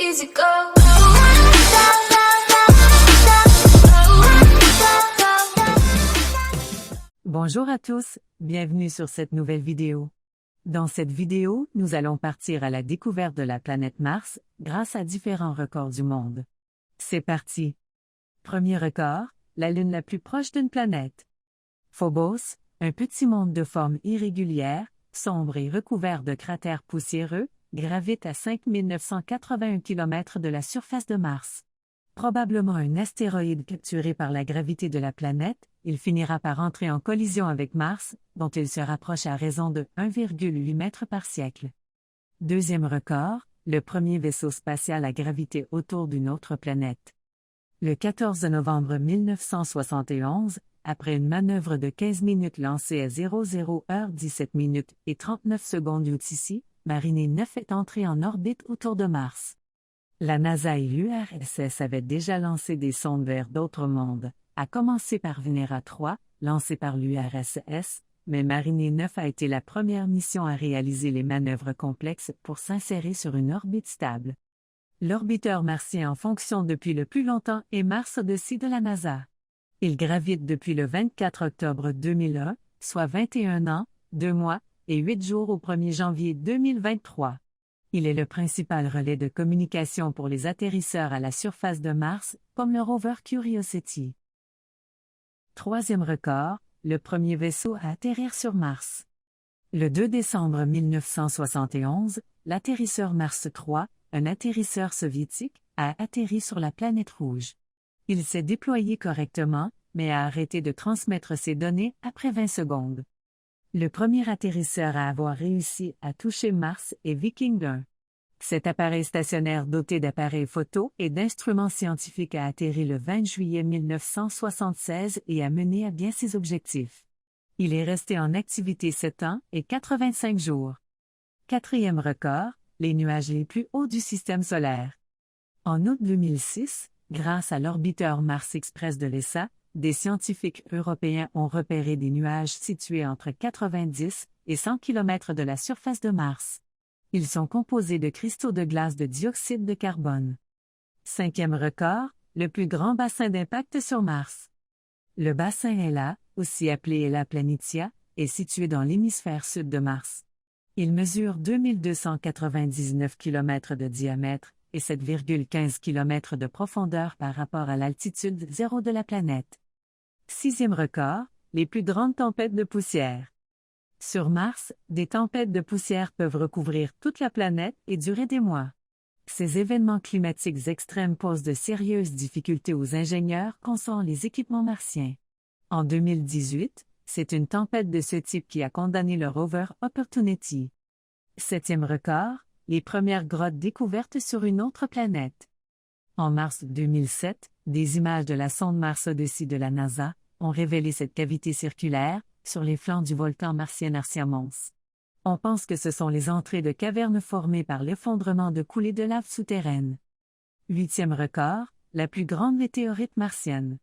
easy go. Bonjour à tous, bienvenue sur cette nouvelle vidéo. Dans cette vidéo, nous allons partir à la découverte de la planète Mars grâce à différents records du monde. C'est parti! Premier record, la Lune la plus proche d'une planète. Phobos, un petit monde de forme irrégulière, sombre et recouvert de cratères poussiéreux, gravite à 5981 km de la surface de Mars. Probablement un astéroïde capturé par la gravité de la planète, il finira par entrer en collision avec Mars, dont il se rapproche à raison de 1,8 mètres par siècle. Deuxième record, le premier vaisseau spatial à graviter autour d'une autre planète. Le 14 novembre 1971, après une manœuvre de 15 minutes lancée à 00h 17 minutes et 39 secondes UTC, Mariner 9 est entré en orbite autour de Mars. La NASA et l'URSS avaient déjà lancé des sondes vers d'autres mondes, à commencer par Venera 3, lancée par l'URSS, mais Mariner 9 a été la première mission à réaliser les manœuvres complexes pour s'insérer sur une orbite stable. L'orbiteur martien en fonction depuis le plus longtemps est Mars Odyssey de la NASA. Il gravite depuis le 24 octobre 2001, soit 21 ans, 2 mois et 8 jours au 1er janvier 2023. Il est le principal relais de communication pour les atterrisseurs à la surface de Mars, comme le rover Curiosity. Troisième record, le premier vaisseau à atterrir sur Mars. Le 2 décembre 1971, l'atterrisseur Mars 3, un atterrisseur soviétique, a atterri sur la planète rouge. Il s'est déployé correctement, mais a arrêté de transmettre ses données après 20 secondes. Le premier atterrisseur à avoir réussi à toucher Mars est Viking 1. Cet appareil stationnaire doté d'appareils photo et d'instruments scientifiques a atterri le 20 juillet 1976 et a mené à bien ses objectifs. Il est resté en activité 7 ans et 85 jours. Quatrième record, les nuages les plus hauts du système solaire. En août 2006, grâce à l'orbiteur Mars Express de l'ESA, des scientifiques européens ont repéré des nuages situés entre 90 et 100 km de la surface de Mars. Ils sont composés de cristaux de glace de dioxyde de carbone. Cinquième record, le plus grand bassin d'impact sur Mars. Le bassin Ella, aussi appelé Ella Planitia, est situé dans l'hémisphère sud de Mars. Il mesure 2299 km de diamètre et 7,15 km de profondeur par rapport à l'altitude zéro de la planète. Sixième record, les plus grandes tempêtes de poussière. Sur Mars, des tempêtes de poussière peuvent recouvrir toute la planète et durer des mois. Ces événements climatiques extrêmes posent de sérieuses difficultés aux ingénieurs concernant les équipements martiens. En 2018, c'est une tempête de ce type qui a condamné le rover Opportunity. Septième record, les premières grottes découvertes sur une autre planète. En mars 2007, des images de la sonde Mars Odyssey de la NASA ont révélé cette cavité circulaire sur les flancs du volcan martien Marcia Mons. On pense que ce sont les entrées de cavernes formées par l'effondrement de coulées de lave souterraines. Huitième record, la plus grande météorite martienne.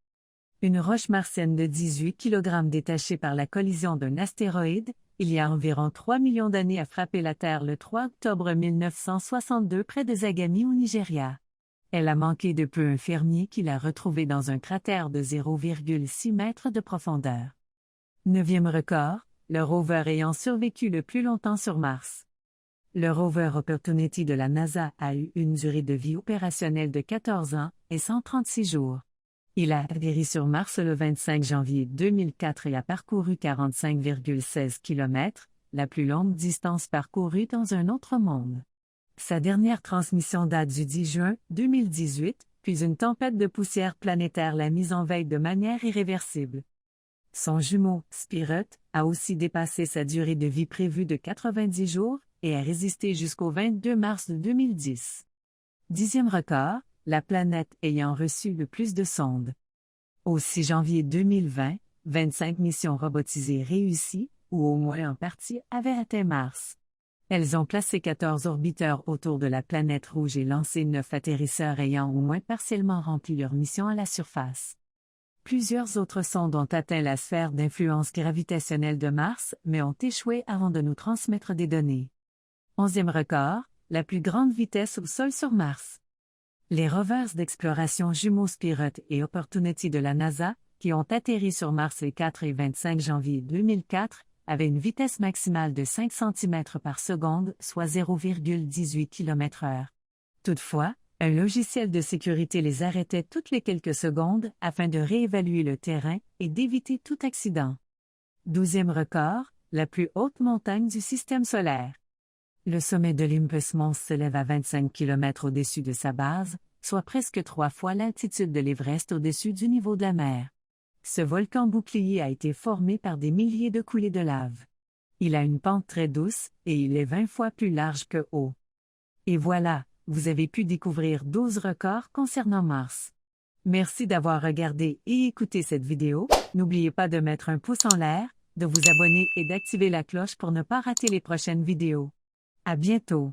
Une roche martienne de 18 kg détachée par la collision d'un astéroïde, il y a environ 3 millions d'années a frappé la Terre le 3 octobre 1962 près de Zagami au Nigeria. Elle a manqué de peu un fermier qui l'a retrouvée dans un cratère de 0,6 mètres de profondeur. Neuvième record, le rover ayant survécu le plus longtemps sur Mars. Le rover Opportunity de la NASA a eu une durée de vie opérationnelle de 14 ans et 136 jours. Il a atterri sur Mars le 25 janvier 2004 et a parcouru 45,16 km, la plus longue distance parcourue dans un autre monde. Sa dernière transmission date du 10 juin 2018, puis une tempête de poussière planétaire l'a mise en veille de manière irréversible. Son jumeau, Spirit, a aussi dépassé sa durée de vie prévue de 90 jours et a résisté jusqu'au 22 mars 2010. Dixième record, la planète ayant reçu le plus de sondes. Au 6 janvier 2020, 25 missions robotisées réussies, ou au moins en partie, avaient atteint Mars. Elles ont placé 14 orbiteurs autour de la planète rouge et lancé 9 atterrisseurs ayant au moins partiellement rempli leur mission à la surface. Plusieurs autres sondes ont atteint la sphère d'influence gravitationnelle de Mars, mais ont échoué avant de nous transmettre des données. 11e record, la plus grande vitesse au sol sur Mars. Les rovers d'exploration jumeaux Spirit et Opportunity de la NASA, qui ont atterri sur Mars les 4 et 25 janvier 2004, avaient une vitesse maximale de 5 cm par seconde, soit 0,18 km/h. Toutefois, un logiciel de sécurité les arrêtait toutes les quelques secondes afin de réévaluer le terrain et d'éviter tout accident. 12e record, la plus haute montagne du système solaire. Le sommet de l'Olympus Mons s'élève à 25 km au-dessus de sa base, soit presque 3 fois l'altitude de l'Everest au-dessus du niveau de la mer. Ce volcan bouclier a été formé par des milliers de coulées de lave. Il a une pente très douce et il est 20 fois plus large que haut. Et voilà, vous avez pu découvrir 12 records concernant Mars. Merci d'avoir regardé et écouté cette vidéo. N'oubliez pas de mettre un pouce en l'air, de vous abonner et d'activer la cloche pour ne pas rater les prochaines vidéos. À bientôt!